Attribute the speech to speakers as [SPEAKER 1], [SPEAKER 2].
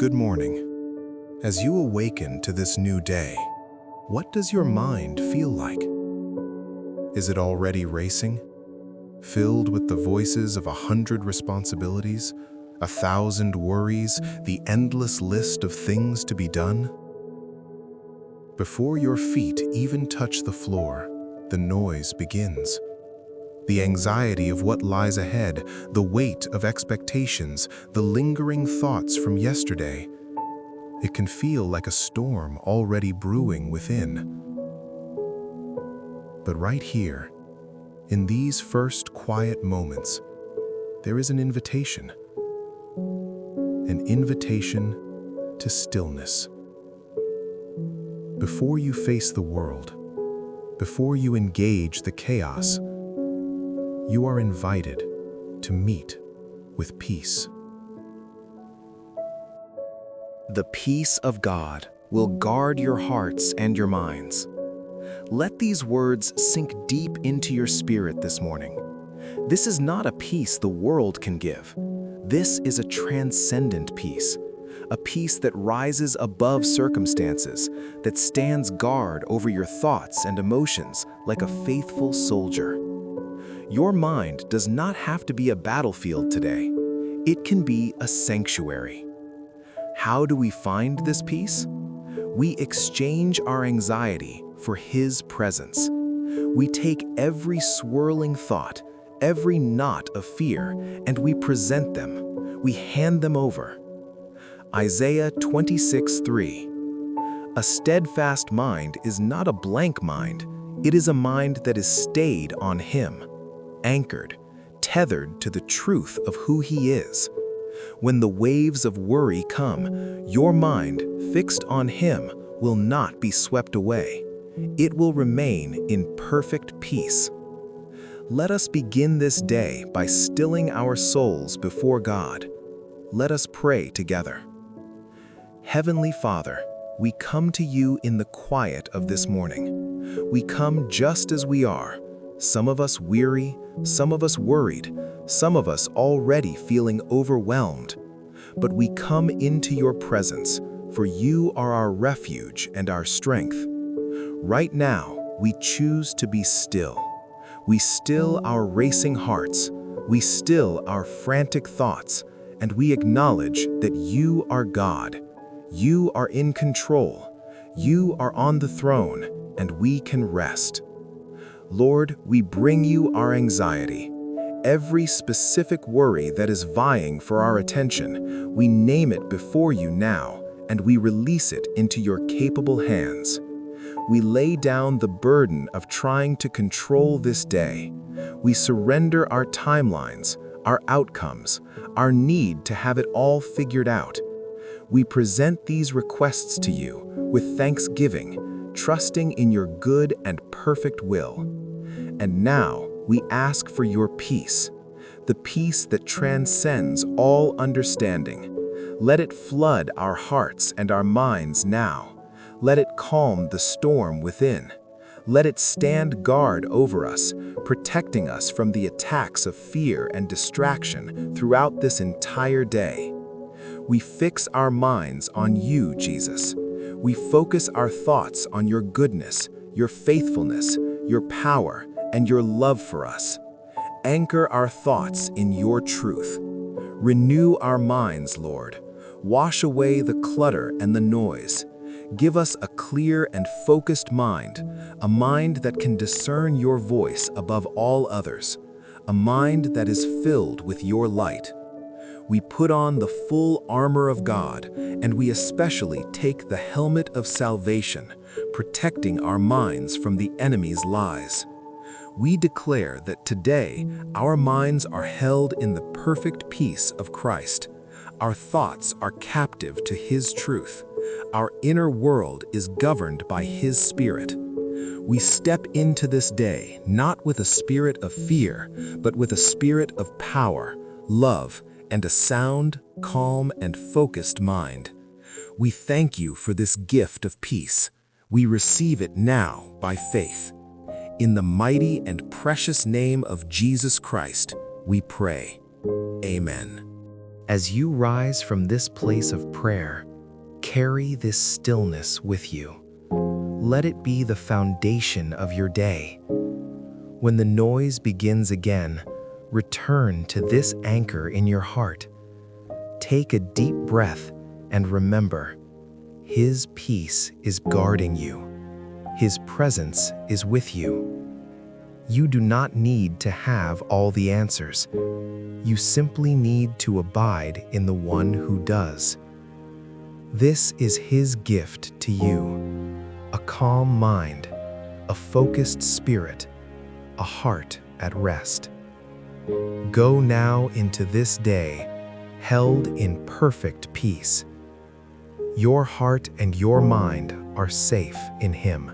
[SPEAKER 1] Good morning. As you awaken to this new day, what does your mind feel like? Is it already racing? Filled with the voices of 100 responsibilities, 1,000 worries, the endless list of things to be done? Before your feet even touch the floor, the noise begins. The anxiety of what lies ahead, the weight of expectations, the lingering thoughts from yesterday. It can feel like a storm already brewing within. But right here, in these first quiet moments, there is an invitation to stillness. Before you face the world, before you engage the chaos, you are invited to meet with peace.
[SPEAKER 2] The peace of God will guard your hearts and your minds. Let these words sink deep into your spirit this morning. This is not a peace the world can give. This is a transcendent peace, a peace that rises above circumstances, that stands guard over your thoughts and emotions like a faithful soldier. Your mind does not have to be a battlefield today. It can be a sanctuary. How do we find this peace? We exchange our anxiety for His presence. We take every swirling thought, every knot of fear, and we present them. We hand them over. Isaiah 26:3. A steadfast mind is not a blank mind. It is a mind that is stayed on Him, anchored, tethered to the truth of who He is. When the waves of worry come, your mind, fixed on Him, will not be swept away. It will remain in perfect peace. Let us begin this day by stilling our souls before God. Let us pray together. Heavenly Father, we come to You in the quiet of this morning. We come just as we are, some of us weary, some of us worried, some of us already feeling overwhelmed. But we come into Your presence, for You are our refuge and our strength. Right now, we choose to be still. We still our racing hearts, we still our frantic thoughts, and we acknowledge that You are God. You are in control. You are on the throne, and we can rest. Lord, we bring You our anxiety. Every specific worry that is vying for our attention, we name it before You now, and we release it into Your capable hands. We lay down the burden of trying to control this day. We surrender our timelines, our outcomes, our need to have it all figured out. We present these requests to You with thanksgiving, trusting in Your good and perfect will. And now we ask for Your peace, the peace that transcends all understanding. Let it flood our hearts and our minds now. Let it calm the storm within. Let it stand guard over us, protecting us from the attacks of fear and distraction throughout this entire day. We fix our minds on You, Jesus. We focus our thoughts on Your goodness, Your faithfulness, Your power, and Your love for us. Anchor our thoughts in Your truth. Renew our minds, Lord. Wash away the clutter and the noise. Give us a clear and focused mind, a mind that can discern Your voice above all others, a mind that is filled with Your light. We put on the full armor of God, and we especially take the helmet of salvation, protecting our minds from the enemy's lies. We declare that today our minds are held in the perfect peace of Christ. Our thoughts are captive to His truth. Our inner world is governed by His Spirit. We step into this day not with a spirit of fear, but with a spirit of power, love, and a sound, calm, and focused mind. We thank You for this gift of peace. We receive it now by faith. In the mighty and precious name of Jesus Christ, we pray. Amen. As you rise from this place of prayer, carry this stillness with you. Let it be the foundation of your day. When the noise begins again, return to this anchor in your heart. Take a deep breath and remember, His peace is guarding you. His presence is with you. You do not need to have all the answers. You simply need to abide in the one who does. This is His gift to you: a calm mind, a focused spirit, a heart at rest. Go now into this day, held in perfect peace. Your heart and your mind are safe in Him.